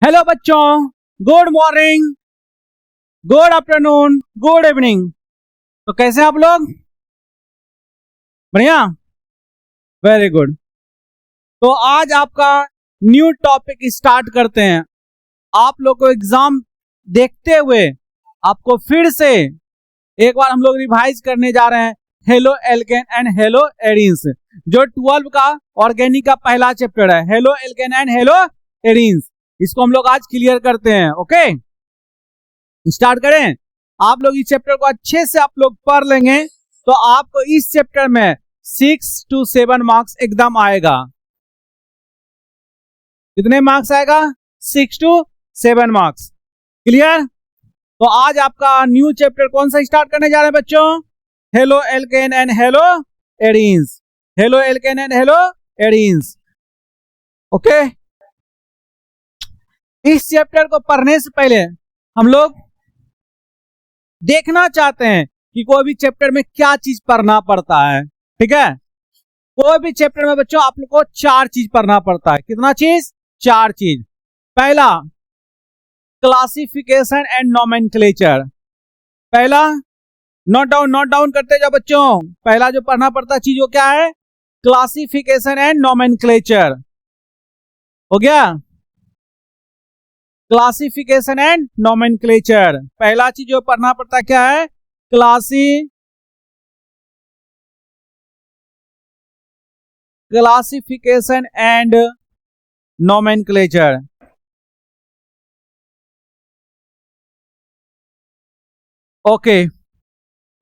Hello बच्चों, good morning, good afternoon, good evening. तो कैसे हैं आप लोग? बढ़िया, वेरी गुड। तो आज आपका न्यू टॉपिक स्टार्ट करते हैं। आप लोग को एग्जाम देखते हुए आपको फिर से एक बार हम लोग रिवाइज करने जा रहे हैं halo alkane and hello arenes, जो 12 का ऑर्गेनिक का पहला चैप्टर है, halo alkane and hello arenes. इसको हम लोग आज क्लियर करते हैं। ओके, स्टार्ट करें। आप लोग इस चैप्टर को अच्छे से आप लोग पढ़ लेंगे तो आपको इस चैप्टर में 6 to 7 मार्क्स एकदम आएगा। कितने मार्क्स आएगा? 6 to 7 मार्क्स। क्लियर? तो आज आपका न्यू चैप्टर कौन सा स्टार्ट करने जा रहे हैं बच्चों? Halo alkane and hello arenes. Halo alkane and hello arenes. Okay, इस चैप्टर को पढ़ने से पहले हम लोग देखना चाहते हैं कि कोई भी चैप्टर में क्या चीज पढ़ना पड़ता है। ठीक है, कोई भी चैप्टर में बच्चों आप लोग को 4 चीज पढ़ना पड़ता है। कितना चीज? 4 चीज। पहला, क्लासिफिकेशन एंड नोमेनक्लेचर। पहला, नोट डाउन करते जाओ बच्चों। पहला जो पढ़ना पड़ता चीज वो क्या है? Classification and nomenclature. हो गया? Classification and nomenclature. पहला चीज जो पढ़ना पड़ता क्या है? Classification and nomenclature. Okay,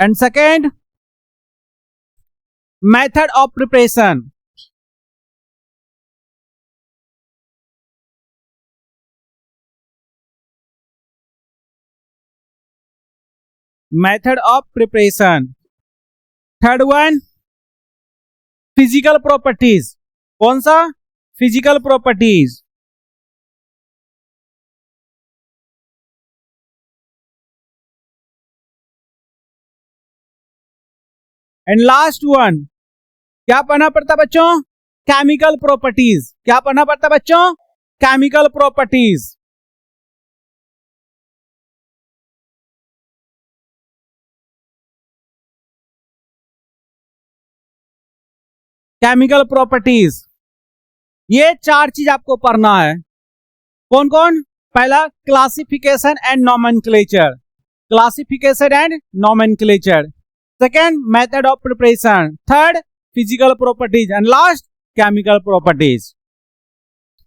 and second, method of preparation. Method of preparation. Third one, physical properties. कौन सा? Physical properties. And last one, क्या पढ़ना पड़ता बच्चों? Chemical properties. क्या पढ़ना पड़ता बच्चों? Chemical properties. केमिकल प्रॉपर्टीज, ये 4 चीज आपको पढ़ना है। कौन कौन? पहला, classification and nomenclature. Classification and nomenclature. Second, method of preparation. Third, physical properties. And last, chemical properties.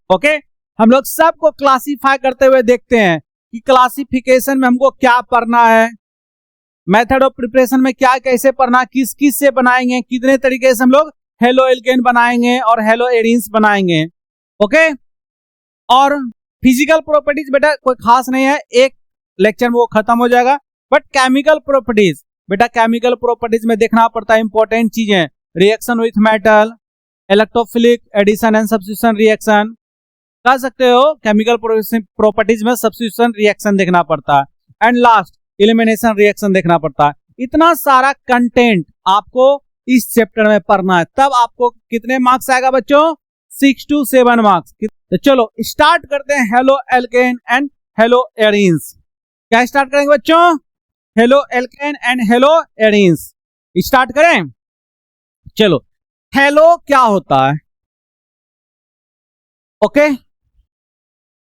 Okay, हम लोग सबको क्लासिफाई करते हुए देखते हैं कि क्लासिफिकेशन में हमको क्या पढ़ना है, मेथड ऑफ प्रिपरेशन में क्या कैसे पढ़ना, किस किस से बनाएंगे, कितने तरीके से हम लोग हेलो एल्केन बनाएंगे और हेलो एरीन्स बनाएंगे। ओके, और फिजिकल प्रॉपर्टीज बेटा कोई खास नहीं है, एक लेक्चर में वो खत्म हो जाएगा। बट केमिकल प्रॉपर्टीज बेटा, केमिकल प्रॉपर्टीज में देखना पड़ता है इंपॉर्टेंट चीजें, reaction with metal, electrophilic addition and substitution reaction. कह सकते हो केमिकल प्रॉपर्टीज में सब्स्टिट्यूशन रिएक्शन देखना पड़ता है। एंड लास्ट, एलिमिनेशन रिएक्शन देखना पड़ता है। इतना सारा कंटेंट आपको इस चैप्टर में पढ़ना है, तब आपको कितने मार्क्स आएगा बच्चों? 6 to 7 मार्क्स। तो चलो स्टार्ट करते हैं halo alkane and hello arenes. क्या स्टार्ट करेंगे बच्चों? Halo alkane and hello arenes start करें। चलो, हेलो क्या होता है? ओके,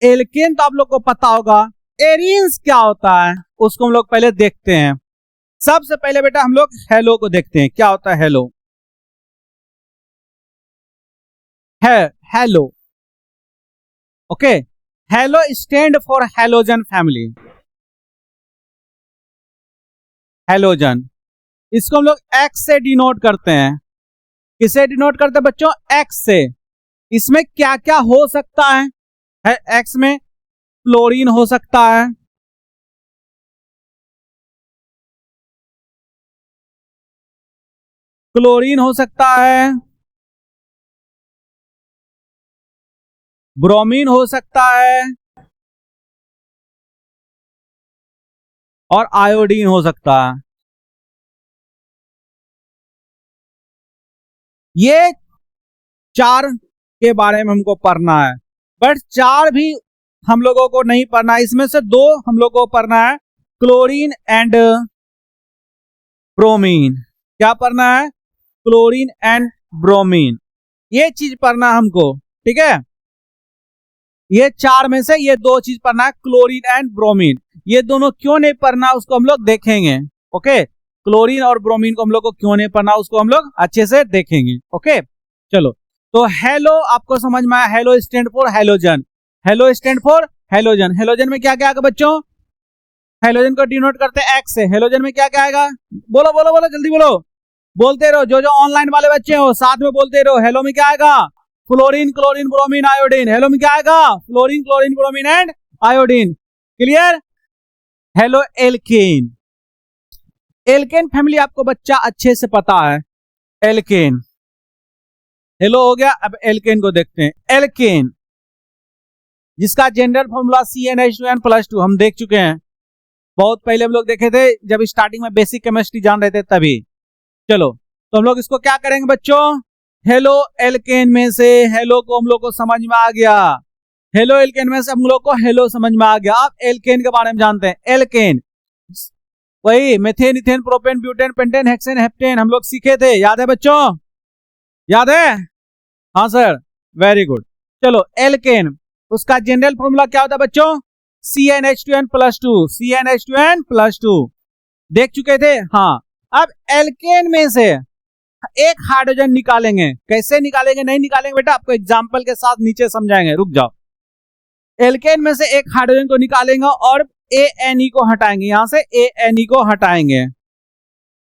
एल्केन तो आप लोग को पता होगा। एरीन्स क्या होता है उसको हम लोग पहले देखते हैं। सबसे पहले बेटा हम लोग हेलो को देखते हैं, क्या होता है हेलो। है hello. Okay, hello stand for halogen family. Halogen, इसको हम लोग एक्स से डिनोट करते हैं। किसे डिनोट करते हैं बच्चों? एक्स से। इसमें क्या क्या हो सकता है? एक्स में फ्लोरीन हो सकता है, क्लोरीन हो सकता है, ब्रोमीन हो सकता है और आयोडीन हो सकता है। ये 4 के बारे में हमको पढ़ना है। बट 4 भी हम लोगों को नहीं पढ़ना, इसमें से दो हम लोगों को पढ़ना है, क्लोरीन एंड ब्रोमीन। क्या पढ़ना है? क्लोरीन एंड ब्रोमीन, ये चीज पढ़ना हमको, ठीक है। ये चार में से ये दो चीज पढ़ना है, क्लोरीन एंड ब्रोमीन। ये दोनों क्यों नहीं पढ़ना उसको हम लोग देखेंगे, ओके। क्लोरीन और ब्रोमीन को हम लोग को क्यों नहीं पढ़ना उसको हम लोग अच्छे से देखेंगे, ओके। चलो, तो हेलो आपको समझ में आया, hello stand for halogen, hello stand for halogen. Halogen में क्या क्या आएगा बच्चों? हेलोजन को डिनोट करते हैं एक्स से। हेलोजन में क्या क्या आएगा? बोलो बोलो बोलो, जल्दी बोलो, बोलते रहो, जो जो ऑनलाइन वाले बच्चे हो साथ में बोलते रहो। हेलो में क्या आएगा? Fluorine, chlorine, bromine, iodine. Halo में क्या आएगा? Fluorine, chlorine, bromine and iodine. Clear? Halo alkane. Alkane family आपको बच्चा अच्छे से पता है, एल्केन। हेलो हो गया, अब एल्केन को देखते हैं। एल्केन जिसका जनरल फॉर्मूला CnH2n+2 हम देख चुके हैं, बहुत पहले हम लोग देखे थे जब स्टार्टिंग में बेसिक केमिस्ट्री जान रहे थे तभी। चलो, तो हम लोग इसको क्या करेंगे बच्चों? हेलो एल्केन में से हेलो को हम लोग को समझ में आ गया, हेलो एल्केन में से हम लोग को हेलो समझ में आ गया। आप एल्केन के बारे में जानते हैं, एल्केन वही methane, ethane, propane, butane, pentane, hexane, heptane हम लोग सीखे थे, याद है बच्चों? याद है? हाँ सर, वेरी गुड। चलो, एल्केन उसका जनरल फॉर्मूला क्या होता है बच्चों? CnH2n+2, CnH2n+2 देख चुके थे। हाँ, अब एल्केन में से एक हाइड्रोजन निकालेंगे। कैसे निकालेंगे? नहीं निकालेंगे बेटा, आपको एग्जांपल के साथ नीचे समझाएंगे, रुक जाओ। एल्केन में से एक हाइड्रोजन को निकालेंगे और ANE को हटाएंगे, यहां से ANE को हटाएंगे।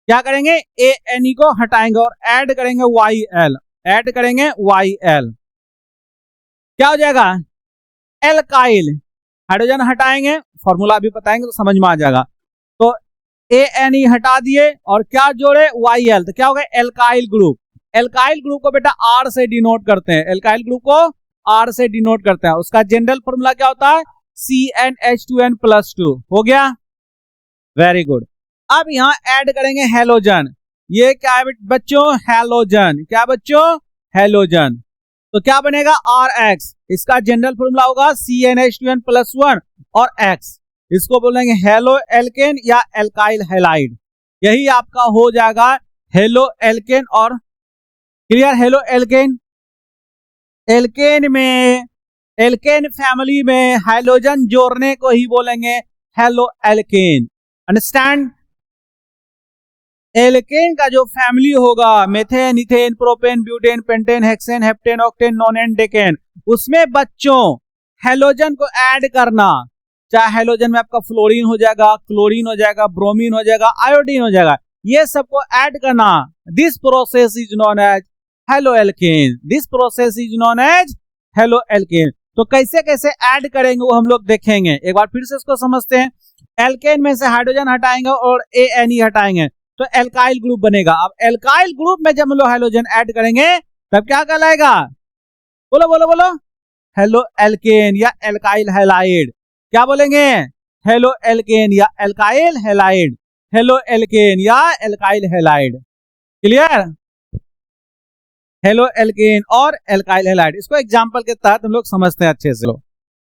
क्या करेंगे? ANE को हटाएंगे और ऐड करेंगे YL, ऐड करेंगे YL। क्या हो जाएगा? एल्काइल। हाइड्रोजन हटाएंगे, फॉर्मूला भी बताएंगे तो समझ में आ जाएगा। तो ANE हटा दिए और क्या जोड़े? YL, तो क्या हो गया? Alkyl group. एल्काइल ग्रुप को बेटा R से डिनोट करते हैं, एल्काइल ग्रुप को R से डिनोट करते हैं। उसका जनरल फॉर्मूला क्या होता है? CnH2n+2। हो गया, वेरी गुड। अब यहां ऐड करेंगे हेलोजन। ये क्या है बच्चों? हेलोजन। क्या बच्चों? हेलोजन। तो क्या बनेगा? RX। इसका जनरल फॉर्मूला होगा CnH2n+1 और X। इसको बोलेंगे हेलो एल्केन या एल्काइल हैलाइड। यही आपका हो जाएगा हेलो एल्केन। और क्लियर? Halo alkane. एल्केन में, एल्केन फैमिली में हाइड्रोजन जोड़ने को ही बोलेंगे हेलो एल्केन। अंडरस्टैंड? एल्केन का जो फैमिली होगा, methane, ethane, propane, butane, pentane, hexane, heptane, octane, नोनेन, decane, उसमें बच्चों हेलोजन को ऐड करना। चाहे हेलोजन में आपका फ्लोरीन हो जाएगा, क्लोरीन हो जाएगा, ब्रोमीन हो जाएगा, आयोडीन हो जाएगा, ये सबको ऐड करना। This process is known as halo alkane. This process is known as halo alkane. तो कैसे कैसे ऐड करेंगे वो हम लोग देखेंगे। एक बार फिर से इसको समझते हैं। एल्केन में से हाइड्रोजन हटाएंगे और ANE हटाएंगे तो एल्काइल ग्रुप बनेगा। अब एल्काइल ग्रुप में जब हम लोग हाइड्रोजन ऐड करेंगे तब क्या कहलाएगा? बोलो बोलो बोलो, हेलो एल्केन या एल्काइल हैलाइड। क्या बोलेंगे? हेलो एल्केन या एल्काइल हैलाइड, हेलो एल्केन या alkyl halide. Clear? Halo alkene और एल्काइल हैलाइड, इसको एग्जांपल के तहत हम लोग समझते हैं अच्छे से।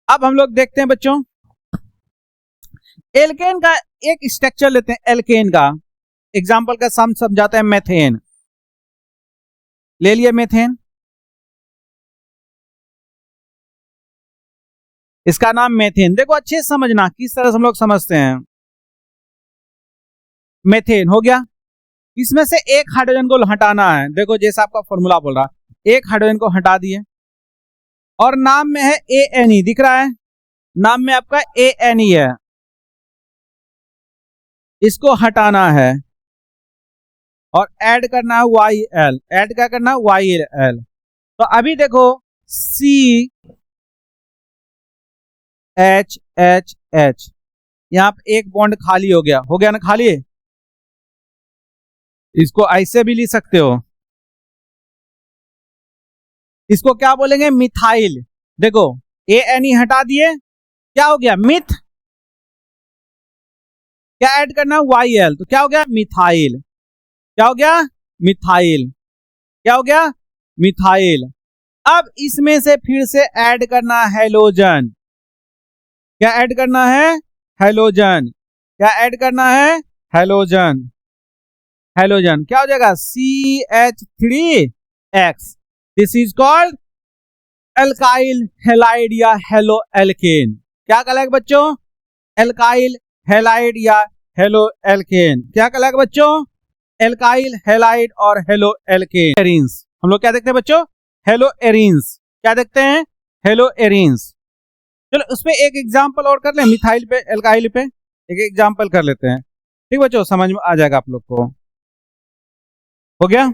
अब हम लोग देखते हैं बच्चों, एल्केन का एक स्ट्रक्चर लेते हैं। एल्केन का एग्जांपल का सम समझाते हैं। मेथेन ले लिया, मेथेन, इसका नाम मेथेन। देखो अच्छे से समझना किस तरह से हम लोग समझते हैं। मेथेन हो गया, इसमें से एक हाइड्रोजन को हटाना है। देखो जैसा आपका फॉर्मूला बोल रहा, एक हाइड्रोजन को हटा दिए और नाम में है ANE, दिख रहा है? नाम में आपका ANE है, इसको हटाना है और ऐड करना है YL। ऐड क्या करना है? YL। तो अभी देखो CHHH, यहां पे एक बॉन्ड खाली हो गया ना खाली? इसको ऐसे भी लिख सकते हो, इसको क्या बोलेंगे? मिथाइल। देखो ANE हटा दिए, क्या हो गया? मिथ। क्या ऐड करना? YL, तो क्या हो गया? मिथाइल। क्या हो गया? मिथाइल। क्या हो गया? मिथाइल। अब इसमें से फिर से ऐड करना हेलोजन। क्या ऐड करना है? हेलोजन। क्या ऐड करना है? हेलोजन। हेलोजन क्या हो जाएगा? CH3X। This is called alkyl halide या हेलो एल्केन। क्या कहलाएगा बच्चों? एल्काइल हैलाइड या हेलो एल्केन। क्या कहलाएगा बच्चों? एल्काइल हैलाइड और हेलो एल्केन। एरीन्स हम लोग क्या देखते हैं बच्चों? Hello arenes. क्या देखते हैं? Hello arenes. चलो उस पे एक एग्जांपल और कर ले, मिथाइल पे एल्काइल पे एक एग्जांपल कर लेते हैं। ठीक बच्चों, समझ में आ जाएगा आप लोग को। हो गया?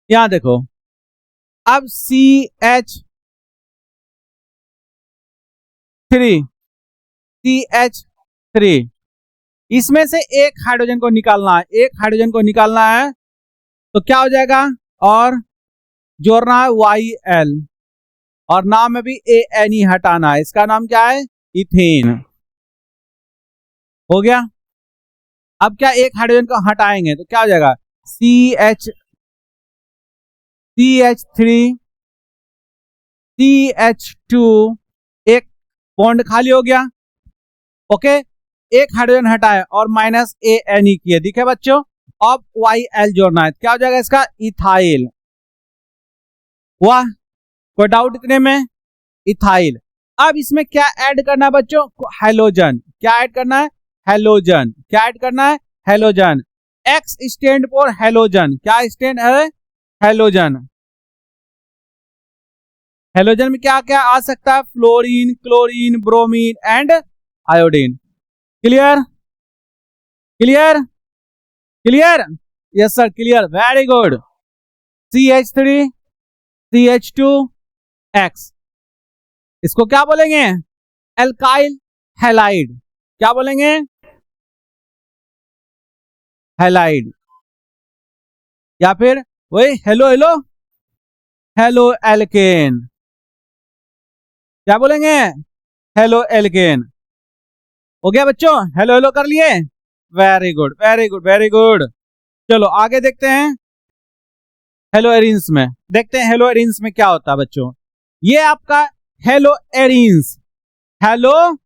यहां देखो, अब CH3 इसमें से एक हाइड्रोजन को निकालना है, एक हाइड्रोजन को निकालना है तो क्या हो जाएगा? और जोड़ना है YL और नाम में भी ANE हटाना है। इसका नाम क्या है? इथेन। हो गया? अब क्या एक हाइड्रोजन को हटाएंगे तो क्या हो जाएगा? CH3CH2 एक बॉन्ड खाली हो गया। ओके, एक हाइड्रोजन हटाए और -ANE किए, दिखे बच्चों? अब YL जोड़ना है, क्या हो जाएगा इसका? इथाइल। वाह, कोई डाउट इतने में? इथाइल। अब इसमें क्या ऐड करना है बच्चों? हेलोजन। क्या ऐड करना है? हेलोजन। क्या ऐड करना है? Halogen. X stand for halogen. क्या स्टैंड है? हेलोजन। हेलोजन में क्या क्या आ सकता है? Fluorine, chlorine, bromine and iodine. Clear? Clear? Clear? Yes sir, clear, very good. CH3 CH2X, इसको क्या बोलेंगे? Alkyl halide. क्या बोलेंगे? हैलाइड। या फिर वही हेलो हेलो हेलो एल्केन। क्या बोलेंगे? Halo alkane. हो गया बच्चों? हेलो हेलो कर लिए? Very good, very good, very good. चलो आगे देखते हैं। हेलो एरिन्स में देखते हैं, हेलो एरिन्स में क्या होता है बच्चों। ये आपका hello arenes, hello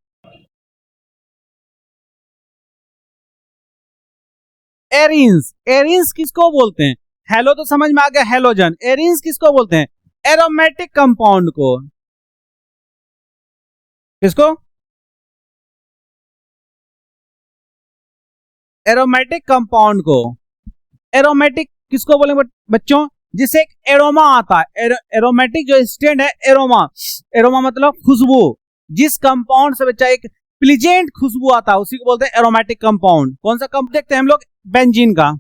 arenes. Arenes किसको बोलते हैं? हेलो तो समझ में आ गया, हेलोजन। एरिन्स किसको बोलते हैं? एरोमेटिक कंपाउंड को। किसको? एरोमेटिक कंपाउंड को। एरोमेटिक किसको बोलेंगे बच्चों? जिसे एक एरोमा आता है। एरोमेटिक जो स्टैंड है, एरोमा। एरोमा मतलब खुशबू। जिस कंपाउंड से बच्चा एक प्लीजेंट खुशबू आता है उसी को बोलते हैं एरोमेटिक कंपाउंड। कौन सा कंपाउंड देखते हैं हम लोग? बेंजीन का।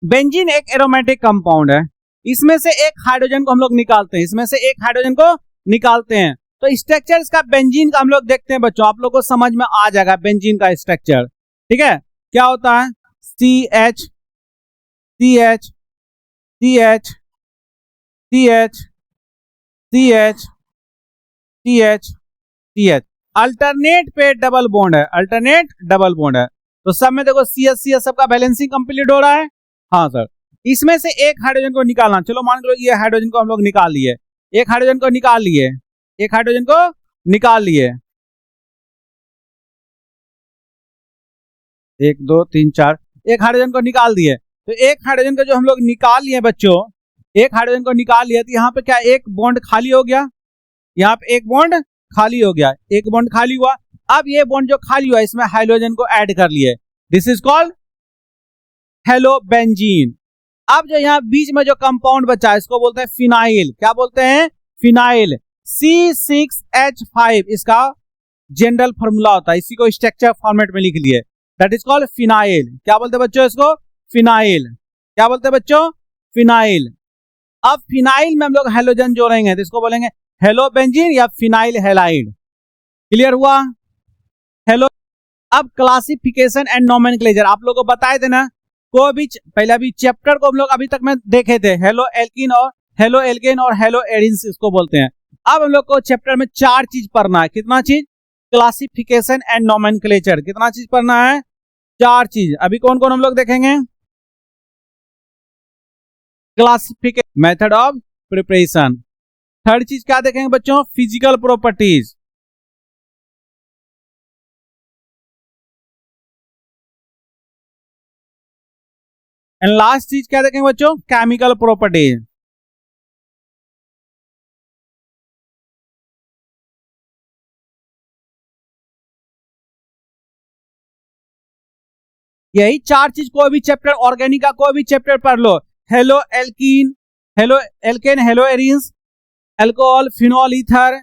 बेंजीन एक एरोमेटिक कंपाउंड है। इसमें से एक हाइड्रोजन को हम लोग निकालते हैं, इसमें से एक हाइड्रोजन को निकालते हैं तो स्ट्रक्चर इसका बेंजीन का हम लोग देखते हैं बच्चों। आप लोग को समझ में आ जाएगा बेंजीन का स्ट्रक्चर। ठीक है, क्या होता है? CH CH CH CH CH CH CH alternate पे डबल बॉन्ड है, अल्टरनेट डबल बॉन्ड है। तो सब में देखो CH सबका बैलेंसिंग कंप्लीट हो रहा है। हाँ सर, इसमें से एक हाइड्रोजन को निकालना। चलो मान लो ये हाइड्रोजन को हम लोग निकाल लिए, एक हाइड्रोजन को निकाल लिए, एक हाइड्रोजन को निकाल लिए। 1 2 3 4, एक हाइड्रोजन को निकाल दिए। तो एक हाइड्रोजन को जो हम लोग निकाल लिए बच्चों, एक हाइड्रोजन को निकाल लिया तो यहाँ पे क्या एक बॉन्ड खाली हो गया? यहाँ पे एक बॉन्ड खाली हो गया, एक बॉन्ड खाली हुआ। अब ये बॉन्ड जो खाली हुआ इसमें हाइड्रोजन को ऐड कर लिए, this is called hello benzene. अब जो यहाँ बीच में जो कंपाउंड बचा है इसको बोलते हैं फिनाइल। क्या बोलते हैं? फिनाइल। C6H5 इसका जनरल फॉर्मूला होता है, इसी को स्ट्रक्चर फॉर्मेट में लिख लिए, दैट इज कॉल्ड फिनाइल। क्या बोलते हैं बच्चों इसको? फिनाइल। क्या बोलते हैं बच्चों? फिनाइल। अब फिनाइल में हम लोग हेलोजन जोड़ेंगे तो इसको बोलेंगे हेलो बेंजीन या फिनाइल हैलाइड। क्लियर हुआ? हेलो। अब क्लासिफिकेशन एंड नोमेनक्लेचर आप लोगों को बताए थे ना, को भी पहले अभी चैप्टर को हम लोग अभी तक में देखे थे, हेलो एल्किन और हेलो एल्केन और हेलो एरिन्स इसको बोलते हैं। अब हम लोग को चैप्टर में 4 चीज पढ़ना है। कितना चीज? Classification and nomenclature. कितना चीज पढ़ना है? 4 चीज। अभी कौन कौन हम लोग देखेंगे? Classification, method of preparation. Third चीज क्या देखेंगे बच्चों? Physical properties. एंड लास्ट चीज क्या देखेंगे बच्चों, केमिकल प्रॉपर्टीज। यही चार चीज, कोई भी चैप्टर ऑर्गेनिक का कोई भी चैप्टर पढ़ लो, haloalkane, haloalkane, haloarenes, alcohol, phenol ether,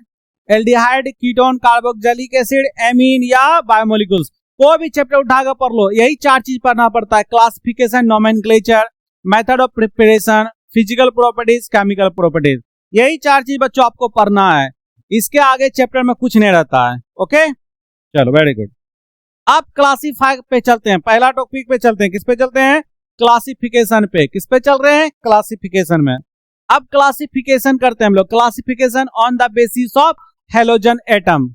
aldehyde, ketone, carboxylic acid, amine या बायोमोलिक्यूल्स, कोई भी चैप्टर उठाकर पढ़ लो, यही चार चीज पढ़ना पड़ता है, classification, nomenclature, method of preparation, physical properties, chemical properties, यही चार चीज बच्चों आपको पढ़ना है। इसके आगे चैप्टर में कुछ नहीं रहता है। ओके, चलो वेरी गुड। अब क्लासीफाई पे चलते हैं, पहला टॉपिक पे चलते हैं, किस पे चलते हैं, क्लासिफिकेशन पे। किस पे चल रहे हैं, क्लासिफिकेशन में। अब क्लासिफिकेशन करते हैं हम लोग, classification on the basis of halogen atom,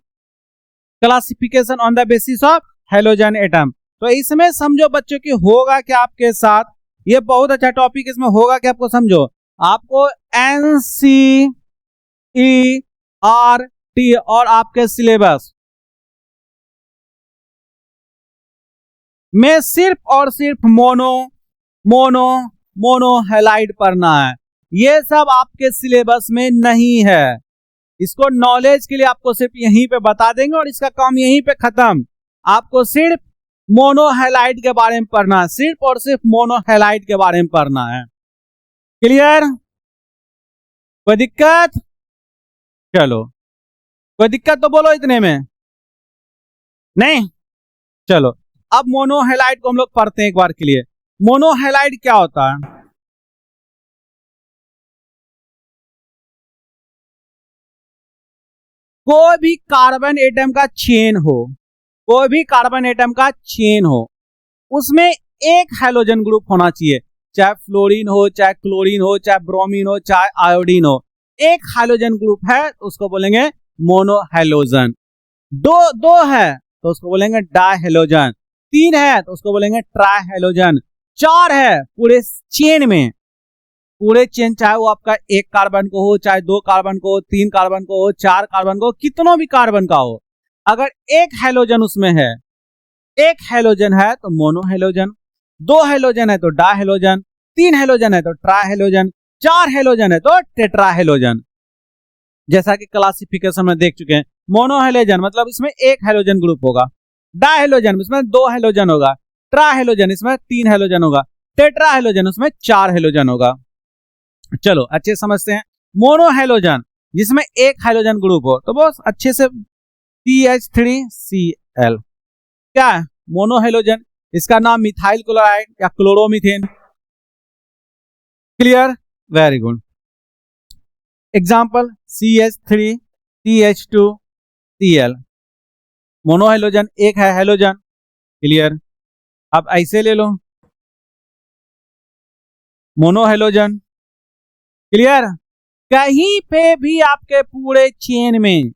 classification on the basis of halogen atom. तो इसमें समझो बच्चों की होगा क्या आपके साथ, ये बहुत अच्छा टॉपिक, इसमें होगा क्या आपको समझो, आपको NCERT और आपके सिलेबस में सिर्फ और सिर्फ मोनो हैलाइड पढ़ना है। ये सब आपके सिलेबस में नहीं है, इसको नॉलेज के लिए आपको सिर्फ यहीं पे बता देंगे और इसका काम यहीं पे खत्म। आपको सिर्फ मोनो हैलाइड के बारे में पढ़ना है, सिर्फ और सिर्फ मोनो हैलाइड के बारे में पढ़ना है। क्लियर, कोई दिक्कत, चलो कोई दिक्कत तो बोलो इतने में, नहीं, चलो अब मोनोहैलाइड को हम लोग पढ़ते हैं एक बार के लिए। मोनोहैलाइड क्या होता है, कोई भी कार्बन एटम का चेन हो, कोई भी कार्बन एटम का चेन हो, उसमें एक हाइड्रोजन ग्रुप होना चाहिए, चाहे फ्लोरीन हो, चाहे क्लोरीन हो, चाहे ब्रोमीन हो, चाहे आयोडीन हो, एक हाइड्रोजन ग्रुप है तो उसको बोलेंगे मोनोहैलोजन। दो है तो उसको बोलेंगे डायहैलोजन, तीन है तो उसको बोलेंगे ट्राइहैलोजन, चार है पूरे चेन में, पूरे चेन चाहे वो आपका एक कार्बन को हो, चाहे दो कार्बन को हो, तीन कार्बन को हो, चार कार्बन को हो, कितनों भी कार्बन का हो, अगर एक हैलोजन उसमें है, एक हैलोजन है तो मोनोहैलोजन, दो हैलोजन है तो डायहैलोजन, तीन हैलोजन है तो ट्राइहैलोजन, चार हैलोजन है तो टेट्राहैलोजन। जैसा कि क्लासिफिकेशन में देख चुके हैं, मोनोहैलोजन मतलब इसमें एक हैलोजन ग्रुप होगा, डायहैलोजन इसमें दो हैलोजन होगा, ट्राइहैलोजन इसमें तीन हैलोजन होगा, टेट्राहैलोजन उसमें चार हैलोजन होगा। चलो अच्छे समझते हैं, मोनोहैलोजन जिसमें एक हैलोजन ग्रुप हो, तो बहुत अच्छे से CH3Cl क्या है, मोनोहैलोजन, इसका नाम मिथाइल क्लोराइड या chloromethane. Clear, very good. Example CH3CH2Cl, मोनोहैलोजन, एक है हैलोजन। क्लियर, अब ऐसे ले लो मोनोहैलोजन। क्लियर, कहीं पे भी आपके पूरे चेन में,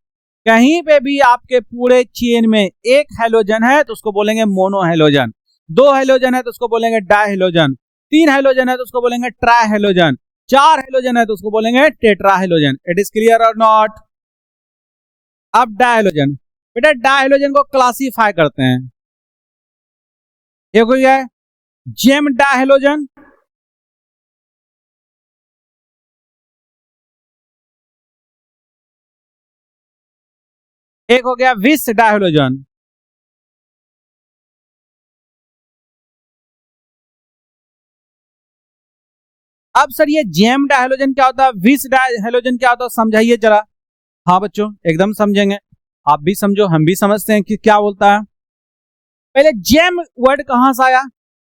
कहीं पे भी आपके पूरे चेन में एक हैलोजन है तो उसको बोलेंगे मोनोहैलोजन, दो हैलोजन है तो उसको बोलेंगे डायहैलोजन, तीन हैलोजन है तो उसको बोलेंगे ट्राइहैलोजन, चार हैलोजन है तो उसको बोलेंगे टेट्राहैलोजन। इट इज क्लियर और नॉट। अब डायहैलोजन, बेटा डायहैलोजन को क्लासीफाई करते हैं, एक हो गया जेम डायहैलोजन, एक हो गया विस डायहैलोजन। अब सर ये जेम डायहैलोजन क्या होता है, विस डायहैलोजन क्या होता है, समझाइए जरा। हाँ बच्चों एकदम समझेंगे, आप भी समझो हम भी समझते हैं कि क्या बोलता है। पहले जेम वर्ड कहां से आया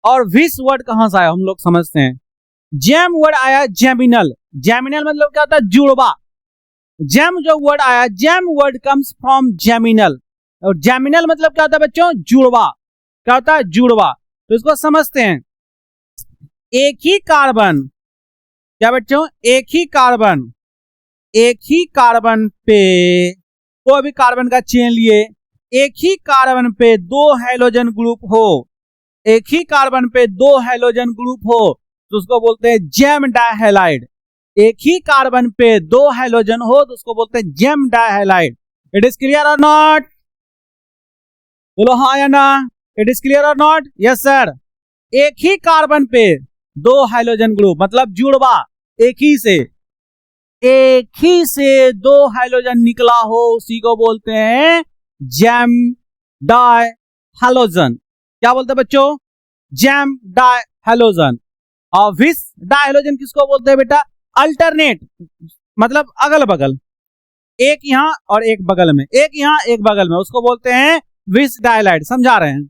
और विस वर्ड कहां से आया हम लोग समझते हैं। जेम वर्ड आया जेमिनल, जेमिनल मतलब क्या होता है, जुड़वा। जेम जो वर्ड आया, gem word comes from geminal, और जेमिनल मतलब क्या होता है बच्चों, जुड़वा। क्या होता है, जुड़वा। तो इसको समझते हैं, एक ही कार्बन, क्या बच्चों, एक ही कार्बन, एक ही कार्बन पे, कोई भी कार्बन का चेन लिए, एक ही कार्बन पे दो हैलोजन ग्रुप हो, एक ही कार्बन पे दो हैलोजन ग्रुप हो तो उसको बोलते हैं जेम डायहैलाइड। एक ही कार्बन पे दो हैलोजन हो तो उसको बोलते हैं जेम डायहैलाइड। इट इज क्लियर और नॉट, बोलो हाँ या ना, इट इज क्लियर और नॉट, यस सर। एक ही कार्बन पे दो हाइड्रोजन ग्रुप, मतलब जुड़वा, एक ही से दो हाइड्रोजन निकला हो, उसी को बोलते हैं जैम डाई हैलोजन। क्या बोलते हैं बच्चों? Gem di halogen. और विस डाई हैलोजन किसको बोलते हैं बेटा? अल्टरनेट, मतलब अगल बगल, एक यहां और एक बगल में, एक यहां एक बगल में, उसको बोलते हैं विस डाइलाइड। समझा रहे हैं?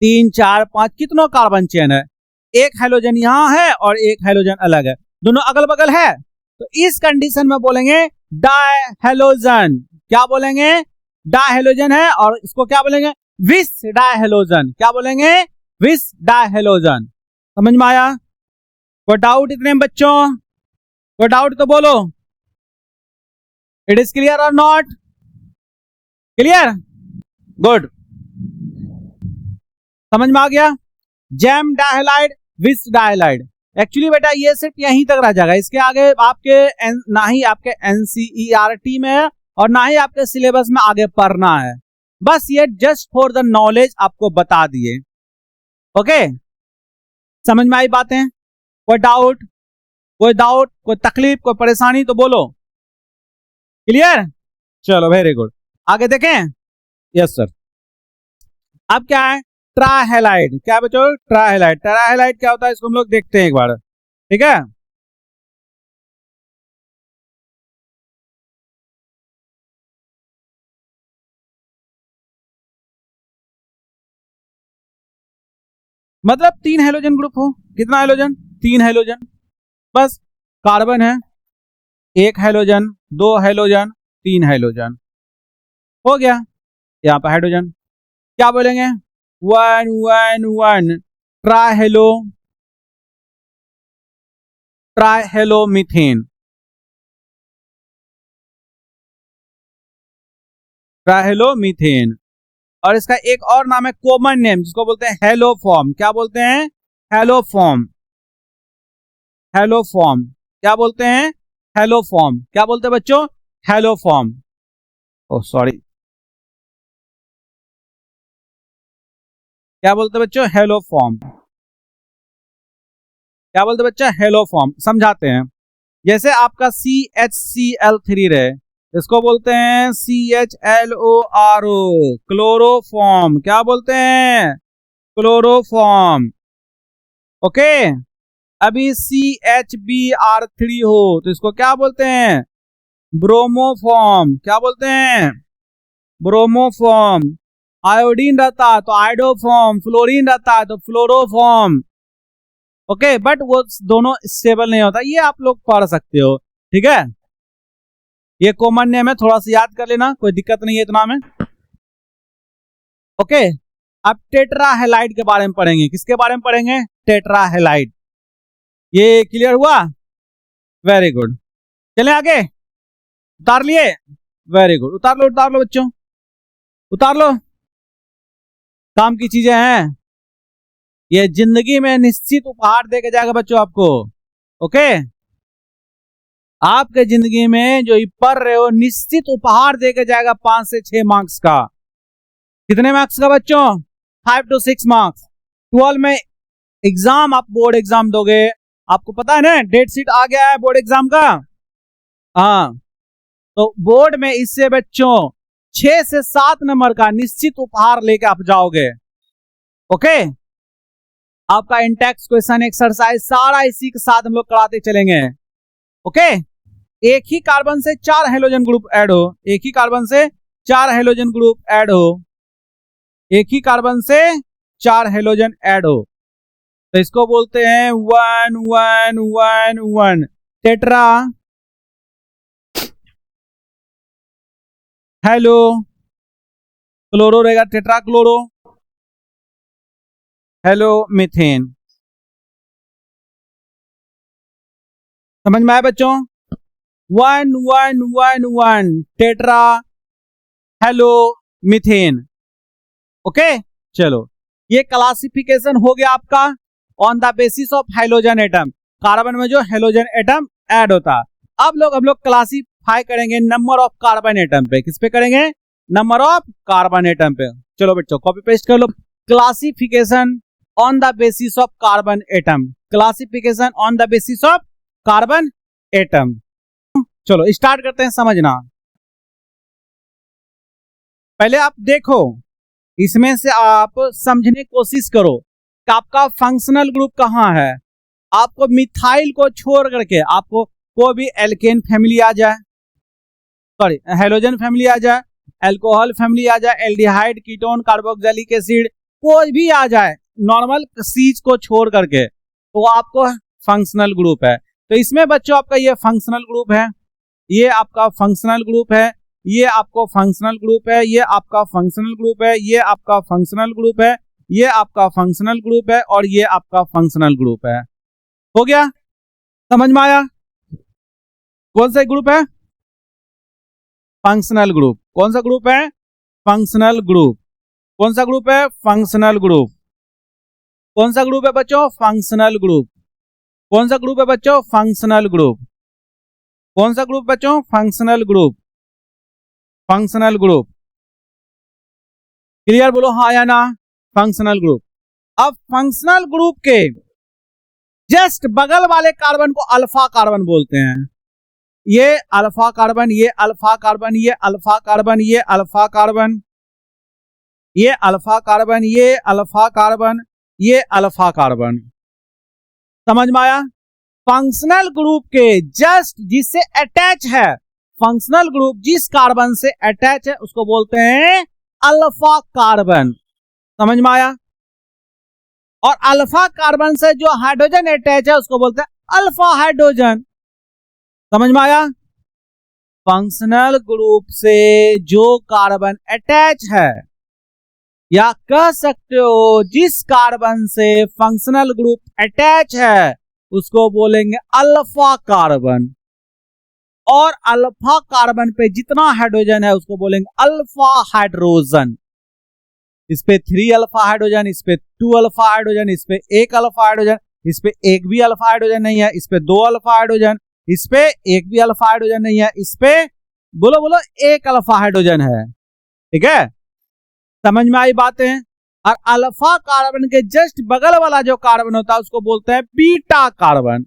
3 4 5 कितनों कार्बन चेन है, एक हाइड्रोजन यहां है और एक हाइड्रोजन अलग है, दोनों अगल बगल है, तो इस कंडीशन में बोलेंगे डायहेलोजन। क्या बोलेंगे? डायहेलोजन है, और इसको क्या बोलेंगे? विस डायहेलोजन। क्या बोलेंगे? विस डायहेलोजन। समझ में आया? कोई डाउट इतने में बच्चों? कोई डाउट तो बोलो। इट इज क्लियर और नॉट क्लियर? गुड, समझ में आ गया? जैम डायहाइलाइड, विस डायहाइलाइड। एक्चुअली बेटा ये सिर्फ यहीं तक रह जाएगा, इसके आगे आपके ना ही आपके एनसीईआरटी में है और ना ही आपके सिलेबस में आगे पढ़ना है, बस ये जस्ट फॉर द नॉलेज आपको बता दिए। ओके, समझ में आई बातें? कोई डाउट, कोई तकलीफ, कोई परेशानी तो बोलो। क्लियर? चलो वेरी गुड, आगे देखें। Yes sir. अब क्या है? ट्राइहैलाइड। क्या बच्चों? ट्राइहैलाइड। ट्राइहैलाइड क्या होता है इसको हम लोग देखते हैं एक बार, ठीक है? मतलब 3 हाइड्रोजन ग्रुप हो। कितना हाइड्रोजन? 3 हाइड्रोजन, बस कार्बन है, 1 हाइड्रोजन, 2 हाइड्रोजन, 3 हाइड्रोजन, हो गया यहाँ पर हाइड्रोजन। क्या बोलेंगे? 1 1 1 ट्राइहेलो, ट्राइहेलोमीथेन। ट्राइहेलोमीथेन। और इसका एक और नाम है कॉमन नेम, जिसको बोलते हैं हेलोफॉर्म। क्या बोलते हैं? हेलोफॉर्म। हेलोफॉर्म। क्या बोलते हैं? हेलोफॉर्म। क्या बोलते हैं बच्चों? हेलोफॉर्म। ओह सॉरी, क्या बोलते हैं बच्चों? हेलोफॉर्म। क्या बोलते हैं बच्चा? हेलोफॉर्म। समझाते हैं। जैसे आपका CHCl3 रहे, इसको बोलते हैं CHLORO, क्लोरोफॉर्म। क्या बोलते हैं? क्लोरोफॉर्म। ओके, अभी CHBr3 हो तो इसको क्या बोलते हैं? ब्रोमोफॉर्म। क्या बोलते हैं? ब्रोमोफॉर्म। आयोडीन रहता है तो आयोडोफॉर्म, फ्लोरीन रहता है तो फ्लोरोफॉर्म। ओके, बट वो दोनों स्टेबल नहीं होता, ये आप लोग पढ़ सकते हो, ठीक है? ये कॉमन नेम है, थोड़ा सा याद कर लेना, कोई दिक्कत नहीं है इतना में। ओके, अब टेट्राहेलाइड के बारे में पढ़ेंगे। किसके बारे में पढ़ेंगे? टेट्राहेलाइड। ये क्लियर हुआ? वेरी गुड, चलें आगे। उतार लिए? वेरी गुड, उतार लो बच्चों, उतार लो, काम की चीजें हैं ये, जिंदगी में निश्चित उपहार देके जाएगा बच्चों आपको। ओके, आपके जिंदगी में जो पढ़ रहे हो निश्चित उपहार देके जाएगा 5 से 6 मार्क्स का। कितने मार्क्स का बच्चों? 5 to 6 मार्क्स। 12 में एग्जाम, आप बोर्ड एग्जाम दोगे, आपको पता है ना डेट शीट आ गया है बोर्ड एग्जाम का। हाँ, तो बोर्ड में इससे बच्चों 6 से 7 नंबर का निश्चित उपहार लेके आप जाओगे। ओके, आपका इंटेक्स क्वेश्चन एक्सरसाइज सारा इसी के साथ हम लोग कराते चलेंगे। ओके, एक ही कार्बन से 4 हाइड्रोजन ग्रुप ऐड हो, एक ही कार्बन से 4 हाइड्रोजन ग्रुप ऐड हो, एक ही कार्बन से 4 हाइड्रोजन ऐड हो, तो इसको बोलते हैं 1 1 1 1 टेट्रा हेलो क्लोरो रहेगा, टेट्रा क्लोरो हेलो मीथेन। समझ में आया बच्चों? 1 1 1 1 टेट्रा हेलो मीथेन। ओके, चलो ये क्लासिफिकेशन हो गया आपका on the basis of hydrogen atom, carbon में जो हाइड्रोजन एटम ऐड होता है। अब हम लोग क्लासिफाई करेंगे नंबर ऑफ कार्बन एटम पे। किस पे करेंगे? नंबर ऑफ कार्बन एटम पे। चलो बच्चों कॉपी पेस्ट कर लो। Classification on the basis of carbon atom, classification on the basis of carbon atom. चलो स्टार्ट करते हैं समझना। पहले आप देखो, इसमें से आप समझने की कोशिश करो कि आपका फंक्शनल ग्रुप कहाँ है। आपको मिथाइल को छोड़ करके आपको कोई भी एल्केन फैमिली आ जाए, सॉरी हेलोजन फैमिली आ जाए, अल्कोहल फैमिली आ जाए, एल्डिहाइड, कीटोन, कार्बोक्सिलिक एसिड, कोई भी आ जाए नॉर्मल सीज को छोड़ करके, तो आपको फंक्शनल ग्रुप है। तो इसमें बच्चों आपका ये फंक्शनल ग्रुप है, ये आपका फंक्शनल ग्रुप है, ये आपको फंक्शनल ग्रुप है, ये आपका फंक्शनल ग्रुप है, ये आपका फंक्शनल ग्रुप है, ये आपका फंक्शनल ग्रुप है, और ये आपका फंक्शनल ग्रुप है। हो गया, समझ में आया? कौन सा ग्रुप है? Functional group. कौन सा ग्रुप है? Functional group. कौन सा ग्रुप है? Functional group. कौन सा ग्रुप है बच्चों? Functional group. कौन सा ग्रुप है बच्चों? Functional group. कौन सा ग्रुप बच्चों? Functional group. Functional group. Clear बोलो हाँ या ना? Functional group. अब फंक्शनल ग्रुप के जस्ट बगल वाले कार्बन को अल्फा कार्बन बोलते हैं। ये अल्फा कार्बन, ये अल्फा कार्बन, ये अल्फा कार्बन, ये अल्फा कार्बन, ये अल्फा कार्बन, ये अल्फा कार्बन, ये अल्फा कार्बन। समझ में आया? फंक्शनल ग्रुप के जस्ट जिससे अटैच है, फंक्शनल ग्रुप जिस कार्बन से अटैच है उसको बोलते हैं अल्फा कार्बन। समझ में आया? और अल्फा कार्बन से जो हाइड्रोजन अटैच है उसको बोलते हैं अल्फा हाइड्रोजन। समझ में आया? फंक्शनल ग्रुप से जो कार्बन अटैच है, या कह सकते हो जिस कार्बन से फंक्शनल ग्रुप अटैच है, उसको बोलेंगे अल्फा कार्बन। और अल्फा कार्बन पे जितना हाइड्रोजन है उसको बोलेंगे अल्फा हाइड्रोजन। इस पे 3 अल्फा हाइड्रोजन, इस पे 2 अल्फा हाइड्रोजन, इस पे 1 अल्फा हाइड्रोजन, इस पे एक भी अल्फा हाइड्रोजन नहीं है, इस पे 2 अल्फा हाइड्रोजन, इस पे एक भी अल्फा हाइड्रोजन नहीं है, इस पे बोलो बोलो 1 अल्फा हाइड्रोजन है। ठीक है, समझ में आई बातें? और अल्फा कार्बन के जस्ट बगल वाला जो कार्बन होता है उसको बोलते हैं बीटा कार्बन।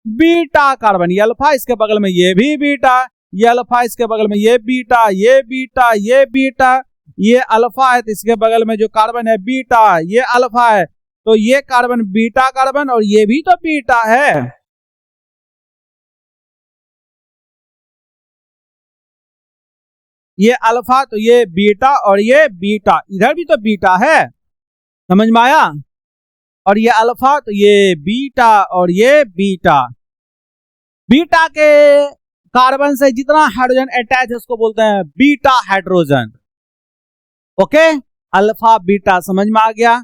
बीटा कार्बन, ये अल्फा, इसके बगल में ये भी बीटा, ये अल्फा, इसके बगल में ये बीटा, ये बीटा, ये बीटा, ये अल्फा है तो इसके बगल में जो कार्बन है बीटा, ये अल्फा है तो ये कार्बन बीटा कार्बन, और ये भी तो बीटा है। ये अल्फा तो ये बीटा, और ये बीटा, इधर भी तो बीटा है। समझ में आया? और ये अल्फा तो ये बीटा, और ये बीटा। बीटा के कार्बन से जितना हाइड्रोजन अटैच है उसको बोलते हैं beta hydrogen. Okay, alpha beta समझ में आ गया?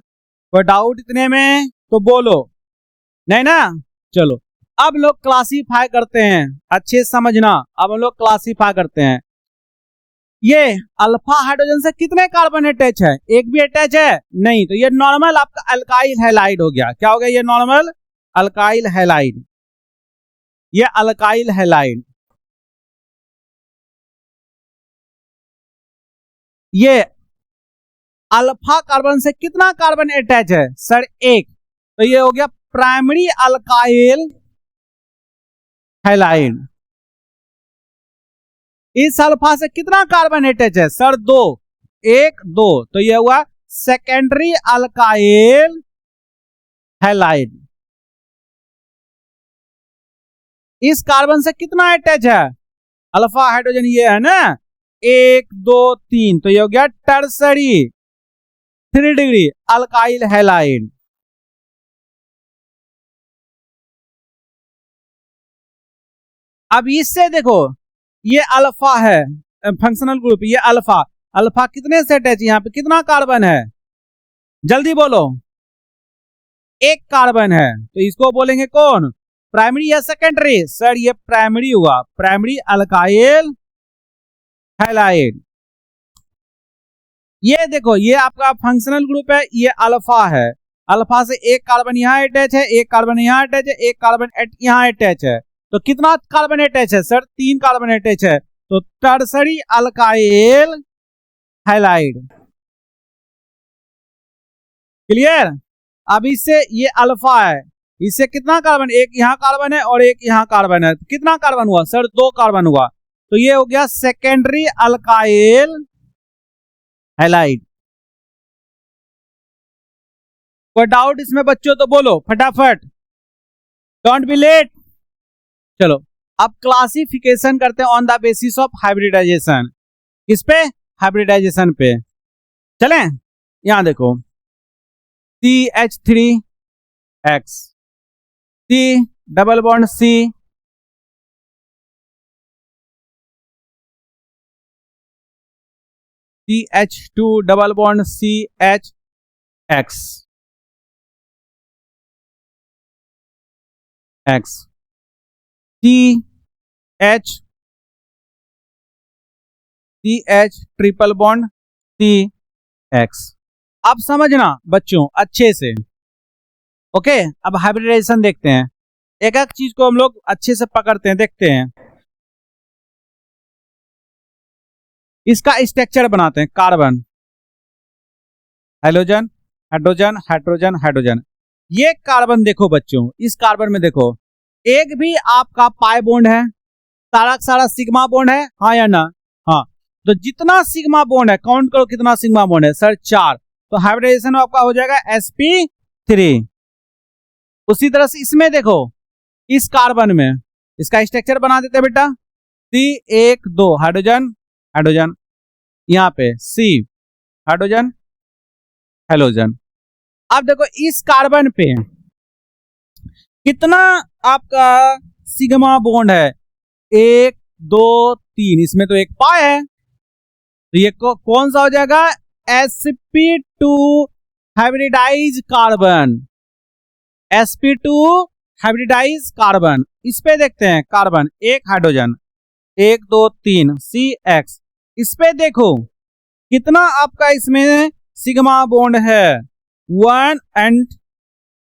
कोई डाउट इतने में तो बोलो, नहीं ना? चलो अब लोग क्लासीफाई करते हैं, अच्छे समझना। अब हम लोग क्लासीफाई करते हैं, ये अल्फा हाइड्रोजन से कितने कार्बन अटैच है? एक भी अटैच है? नहीं, तो ये नॉर्मल आपका अल्काइल हैलाइड हो गया। क्या हो गया? ये नॉर्मल अल्काइल हैलाइड, ये अल्काइल हैलाइड। ये अल्फा कार्बन से कितना कार्बन अटैच है सर? एक, तो ये हो गया प्राइमरी अल्काइल हैलाइड। इस अल्फा से कितना कार्बन अटैच है सर? 2, 1 2, तो ये हुआ सेकेंडरी अल्काइल हैलाइड। इस कार्बन से कितना अटैच है? अल्फा हाइड्रोजन ये है ना, 1 2 3, तो ये हो गया टर्सरी 3 डिग्री अल्काइल हैलाइड। अब इससे देखो, ये अल्फा है फंक्शनल ग्रुप, ये अल्फा, अल्फा कितने से अटैच, यहां पे कितना कार्बन है? जल्दी बोलो। 1 कार्बन है, तो इसको बोलेंगे कौन? प्राइमरी या सेकेंडरी? सर ये प्राइमरी हुआ, प्राइमरी अल्काइल हैलाइड। ये देखो, ये आपका फंक्शनल ग्रुप है, ये अल्फा है। अल्फा से 1 कार्बन यहां अटैच है, 1 कार्बन यहां अटैच है, 1 कार्बन यहां अटैच है, तो कितना कार्बन अटैच है सर? 3 कार्बन अटैच है, तो टर्सरी अल्काइल हैलाइड। क्लियर? अब इससे ये अल्फा है, इससे कितना कार्बन, एक यहाँ कार्बन है और एक यहाँ कार्बन है, कितना कार्बन हुआ सर, 2 कार्बन हुआ, तो ये हो गया सेकेंडरी अल्काइल हैलाइड। कोई डाउट इसमें बच्चों तो बोलो फटाफट, डोंट बी लेट। चलो अब क्लासिफिकेशन करते हैं on the basis of hybridization. किस पे, हाइब्रिडाइजेशन पे। चलें, यहां देखो CH3X, C double bond C, CH2 double bond CH, X, CH triple bond CX। अब समझना बच्चों अच्छे से, ओके। अब हाइब्रिडाइजेशन देखते हैं, एक एक चीज को हम लोग अच्छे से पकड़ते हैं, देखते हैं। इसका स्ट्रक्चर बनाते हैं, carbon, hydrogen, hydrogen, hydrogen, hydrogen. ये कार्बन देखो बच्चों, इस कार्बन में देखो एक भी आपका पाई बॉन्ड है, सारा सारा सिग्मा बॉन्ड है, हाँ या ना, हाँ। तो जितना सिग्मा बॉन्ड है काउंट करो, कितना सिग्मा बॉन्ड है सर, 4। तो हाइब्रिडाइजेशन आपका हो जाएगा sp3। उसी तरह से इसमें देखो, इस कार्बन में इसका स्ट्रक्चर बना देते हैं बेटा, C12 हाइड्रोजन, हाइड्रोजन, यहाँ पे C हाइड्रोजन, हेलोजन। अब देखो इस कार्बन पे कितना आपका सिग्मा बॉन्ड है, 1 2 3, इसमें तो एक पाई है, तो ये कौन सा हो जाएगा, sp2 hybridise carbon, sp2 hybridise carbon. इस पे देखते हैं कार्बन, एक हाइड्रोजन, 1 2 3 CX। इस पे देखो कितना आपका इसमें सिग्मा बॉन्ड है, 1 एंड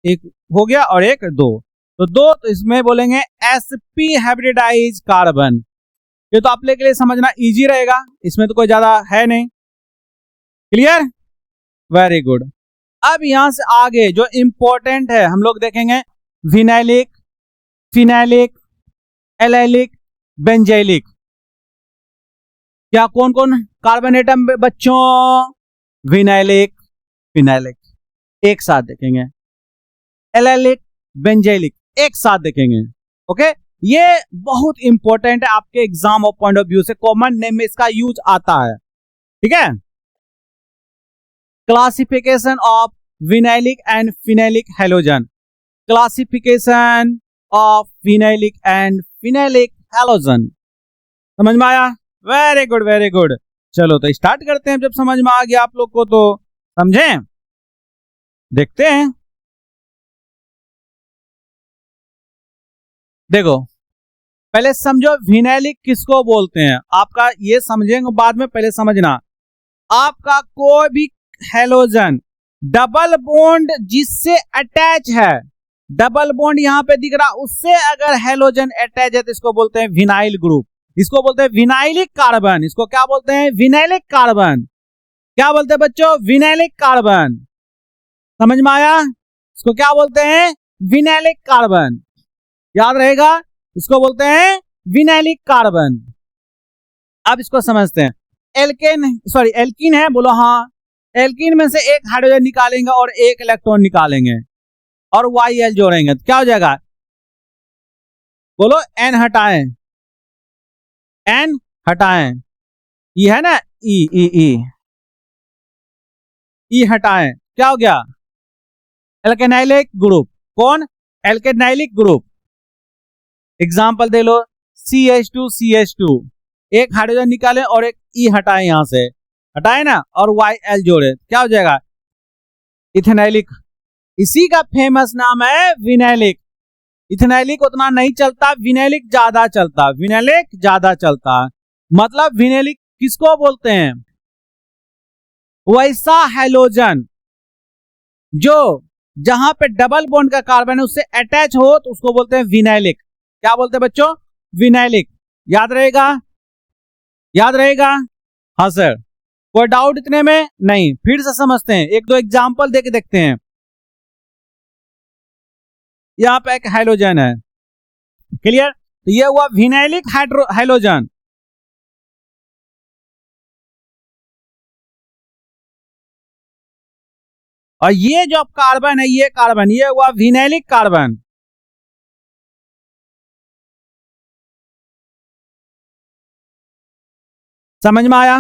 एक हो गया और एक 2, तो 2, तो इसमें बोलेंगे sp हाइब्रिडाइज कार्बन। ये तो आप लोग के लिए समझना इजी रहेगा, इसमें तो कोई ज्यादा है नहीं, क्लियर, वेरी गुड। अब यहां से आगे जो इंपॉर्टेंट है हम लोग देखेंगे, विनाइलिक, फिनाइलिक, एलाइलिक, बेंजाइलिक। क्या कौन कौन कार्बन एटम बच्चों, विनाइलिक, फिनाइलिक एक साथ देखेंगे, एलाइलिक, बेंजाइलिक एक साथ देखेंगे, ओके। ये बहुत इंपॉर्टेंट है आपके exam of point of view से, कॉमन नेम में इसका यूज आता है, ठीक है। Classification of vinylic and phenylic halogen, classification of vinylic and phenylic halogen, समझ में आया, वेरी गुड वेरी गुड। चलो तो स्टार्ट करते हैं, जब समझ में आ गया आप लोग को तो समझें, देखते हैं। देखो पहले समझो विनाइलिक किसको बोलते हैं, आपका ये समझेंगे बाद में, पहले समझना। आपका कोई भी हैलोजन डबल बॉन्ड जिससे अटैच है, डबल बॉन्ड यहां पे दिख रहा, उससे अगर हैलोजन अटैच है तो इसको बोलते हैं विनाइल ग्रुप, इसको बोलते हैं विनाइलिक कार्बन। इसको क्या बोलते हैं, विनाइलिक कार्बन। क्या बोलते हैं बच्चों, विनाइलिक कार्बन, समझ में आया, इसको क्या बोलते हैं, विनाइलिक कार्बन, याद रहेगा, इसको बोलते हैं विनाइलिक कार्बन। अब इसको समझते हैं, एल्कीन है, बोलो हाँ, एल्कीन में से एक हाइड्रोजन निकालेंगे और एक इलेक्ट्रॉन निकालेंगे और YL जोड़ेंगे तो क्या हो जाएगा, बोलो N हटाएं, N हटाएं, E है ना, E हटाएं, क्या हो गया, एल्केनाइलिक ग्रुप। कौन, एल्केनाइलिक ग्रुप। एग्जाम्पल दे लो, CH2, एक हाइड्रोजन निकाले और एक E हटाए, यहां से हटाए ना, और YL जोड़े, क्या हो जाएगा, इथेनाइलिक। इसी का फेमस नाम है विनाइलिक। इथेनाइलिक उतना नहीं चलता, विनाइलिक ज्यादा चलता, विनाइलिक ज्यादा चलता। मतलब विनाइलिक किसको बोलते हैं, वैसा हैलोजन जो जहां पे डबल बॉन्ड का कार्बन है उससे अटैच हो तो उसको बोलते हैं विनाइलिक। क्या बोलते हैं बच्चों, विनाइलिक। याद रहेगा, याद रहेगा, हाँ सर, कोई डाउट इतने में नहीं, फिर से समझते हैं, एक दो एग्जांपल देके देखते हैं। यहाँ पे एक हाइड्रोजन है, क्लियर। तो ये हुआ विनाइलिक हाइड्रोजन। और ये जो कार्बन है, ये कार्बन, ये हुआ विनाइलिक कार्बन। समझ में आया?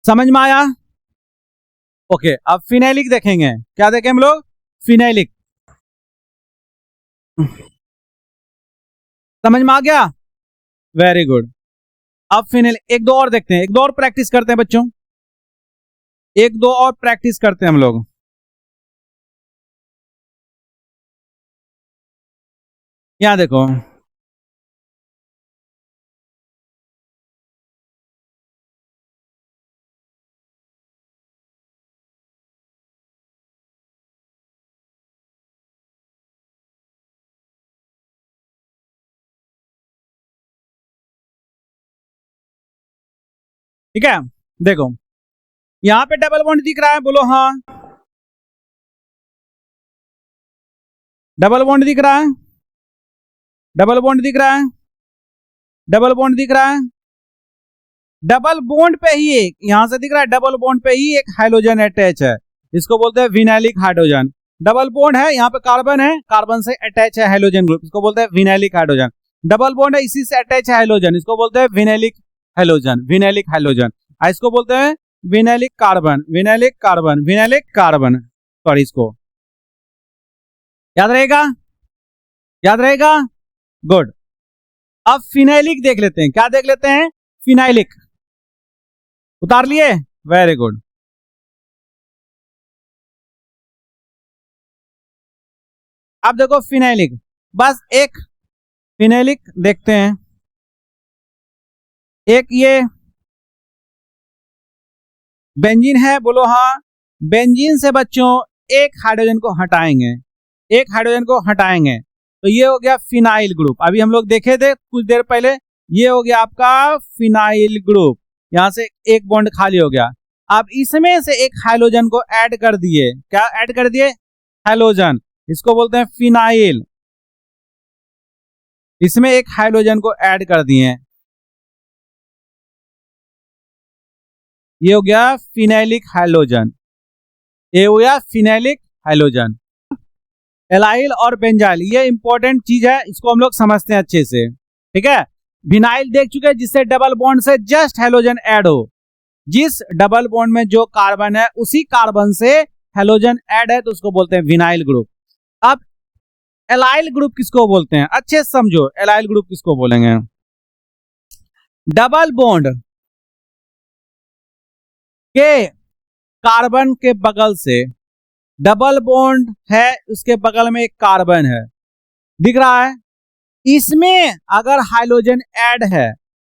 समझ में आया? ओके, अब फिनाइलिक देखेंगे। क्या देखें हम लोग? फिनाइलिक। समझ में आ गया? Very good. अब फिनाइलिक एक दो और देखते हैं, एक दो और प्रैक्टिस करते हैं बच्चों, एक दो और प्रैक्टिस करते हैं हम लोग। यहां देखो, ठीक है। देखो यहां पे डबल बॉन्ड दिख रहा है, बोलो हाँ। डबल बॉन्ड दिख रहा है, डबल बॉन्ड दिख रहा है, डबल बॉन्ड दिख रहा है। डबल बॉन्ड पे ही एक यहां से दिख रहा है, डबल बॉन्ड पे ही एक हाइड्रोजन अटैच है, इसको बोलते हैं विनाइलिक हाइड्रोजन। डबल बॉन्ड है, यहाँ पे कार्बन है, कार्बन से अटैच है हाइड्रोजन ग्रुप, इसको बोलते हैं विनाइलिक हाइड्रोजन। डबल बॉन्ड है, इसी से अटैच है हाइड्रोजन, इसको बोलते हैं विनाइलिक हाइड्रोजन, विनाइलिक हाइड्रोजन। इसको बोलते हैं vinylic carbon, vinylic carbon, vinylic carbon, sorry, इसको याद रहेगा, याद रहेगा, गुड। अब फिनाइलिक देख लेते हैं, क्या देख लेते हैं? फिनाइलिक उतार लिए, वेरी गुड। अब देखो फिनाइलिक, बस एक फिनाइलिक देखते हैं। एक ये बेंजीन है, बोलो हाँ। बेंजीन से बच्चों एक हाइड्रोजन को हटाएंगे, एक हाइड्रोजन को हटाएंगे, तो ये हो गया फिनाइल ग्रुप। अभी हम लोग देखे थे कुछ देर पहले, ये हो गया आपका फिनाइल ग्रुप, यहां से एक बॉन्ड खाली हो गया। अब इसमें से एक हाइड्रोजन को ऐड कर दिए, क्या ऐड कर दिए? हाइड्रोजन, इसको बोलते हैं फिनाइल। इसमें एक हाइड्रोजन को ऐड कर दिए, ये हो गया फिनाइलिक हाइड्रोजन, ये हो गया फिनाइलिक हाइड्रोजन। एलाइल और बेंजाइल, ये इंपॉर्टेंट चीज है, इसको हम लोग समझते हैं अच्छे से, ठीक है। विनाइल देख चुके हैं, जिससे डबल बॉन्ड से जस्ट हाइड्रोजन ऐड हो, जिस डबल बॉन्ड में जो कार्बन है उसी कार्बन से हाइड्रोजन ऐड है, तो उसको बोलते हैं विनाइल ग्रुप। अब एलाइल ग्रुप किसको बोलते हैं? अच्छे से समझो, एलाइल ग्रुप किसको बोलेंगे? डबल बॉन्ड के कार्बन के बगल से, डबल बॉन्ड है उसके बगल में एक कार्बन है, दिख रहा है, इसमें अगर हाइड्रोजन ऐड है,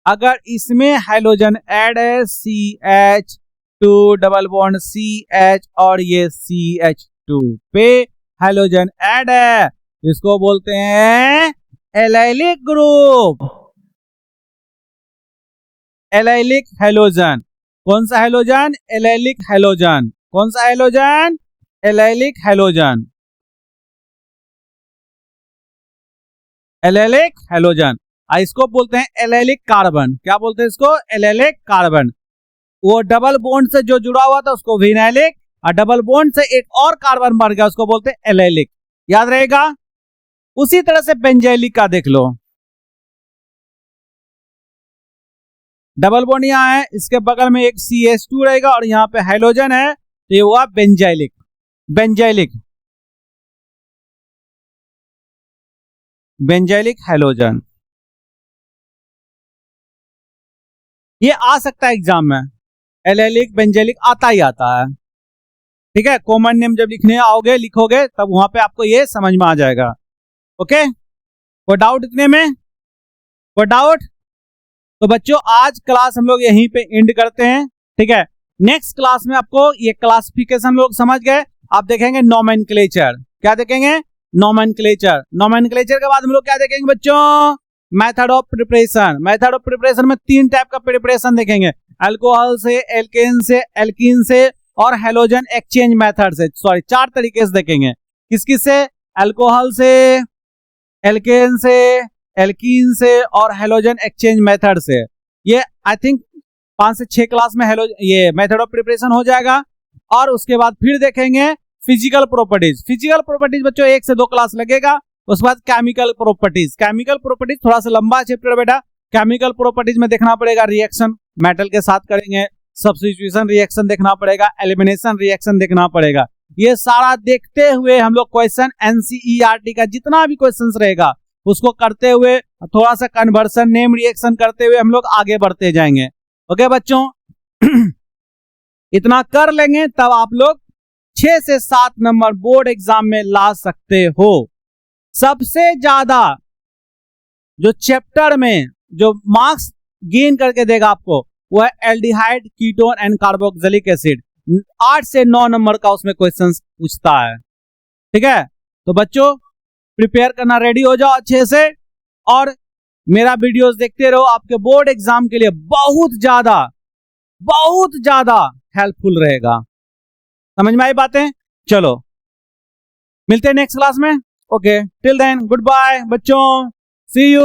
अगर इसमें हाइड्रोजन ऐड है, CH2 डबल बॉन्ड CH, और ये CH2 पे हाइड्रोजन ऐड है, इसको बोलते हैं एलाइलिक ग्रुप, एलाइलिक हाइड्रोजन। कौन सा हाइड्रोजन? Allylic hydrogen. कौन सा hydrogen? Allylic hydrogen, allylic hydrogen. इसको बोलते हैं एलाइलिक कार्बन। क्या बोलते हैं इसको? Allylic carbon. वो डबल बॉन्ड से जो जुड़ा हुआ था उसको विनाइलिक, और डबल बॉन्ड से एक और कार्बन बढ़ गया उसको बोलते हैं एलाइलिक, याद रहेगा। उसी तरह से बेंजाइलिक का देख लो, डबल बॉन्ड यहाँ है, इसके बगल में एक CH2 रहेगा और यहाँ पे हाइड्रोजन है, तो ये हुआ बेंजाइलिक, बेंजाइलिक, बेंजाइलिक हाइड्रोजन। ये आ सकता है एग्जाम में, एलाइलिक बेंजाइलिक आता ही आता है, ठीक है। कॉमन नेम जब लिखने आओगे, लिखोगे, तब वहां पे आपको ये समझ में आ जाएगा। ओके, कोई डाउट इतने में? कोई डाउट? तो बच्चों आज क्लास हम लोग यहीं पे एंड करते हैं, ठीक है। नेक्स्ट क्लास में आपको ये क्लासिफिकेशन लोग समझ गए, आप देखेंगे नोमेनक्लेचर। क्या देखेंगे? नोमेनक्लेचर। नोमेनक्लेचर के बाद हम लोग क्या देखेंगे बच्चों? Method of preparation. Method of preparation में 3 टाइप का प्रिपरेशन देखेंगे, अल्कोहल से, एल्केन से, एल्कीन से, और हैलोजन एक्सचेंज मेथड से। सॉरी, 4 तरीके से देखेंगे। किस किस से? अल्कोहल से, एल्केन से, एल्कीन से और हेलोजन एक्सचेंज मेथड से। ये आई थिंक 5 से 6 क्लास में ये मेथड ऑफ प्रिपरेशन हो जाएगा। और उसके बाद फिर देखेंगे फिजिकल प्रॉपर्टीज। फिजिकल प्रॉपर्टीज बच्चों 1 से 2 क्लास लगेगा। उसके बाद केमिकल प्रॉपर्टीज। केमिकल प्रॉपर्टीज थोड़ा सा लंबा चैप्टर बेटा। केमिकल प्रॉपर्टीज में देखना पड़ेगा रिएक्शन मेटल के साथ करेंगे, सब्स्टिट्यूशन रिएक्शन देखना पड़ेगा, एलिमिनेशन रिएक्शन देखना पड़ेगा। ये सारा देखते हुए हम लोग क्वेश्चन एनसीईआरटी का जितना भी क्वेश्चंस रहेगा उसको करते हुए, थोड़ा सा कन्वर्सन नेम रिएक्शन करते हुए हम लोग आगे बढ़ते जाएंगे। ओके बच्चों इतना कर लेंगे तब आप लोग 6 से 7 नंबर बोर्ड एग्जाम में ला सकते हो। सबसे ज्यादा जो चैप्टर में जो मार्क्स गेन करके देगा आपको वो है aldehyde, ketone and carboxylic acid. 8 से 9 नंबर का उसमें क्वेश्चंस पूछता है। ठीक है, तो बच्चों प्रिपेयर करना रेडी हो जाओ अच्छे से और मेरा वीडियोस देखते रहो। आपके बोर्ड एग्जाम के लिए बहुत ज्यादा हेल्पफुल रहेगा। समझ में आई बातें? चलो मिलते हैं नेक्स्ट क्लास में। Okay till then good bye बच्चों, सी यू।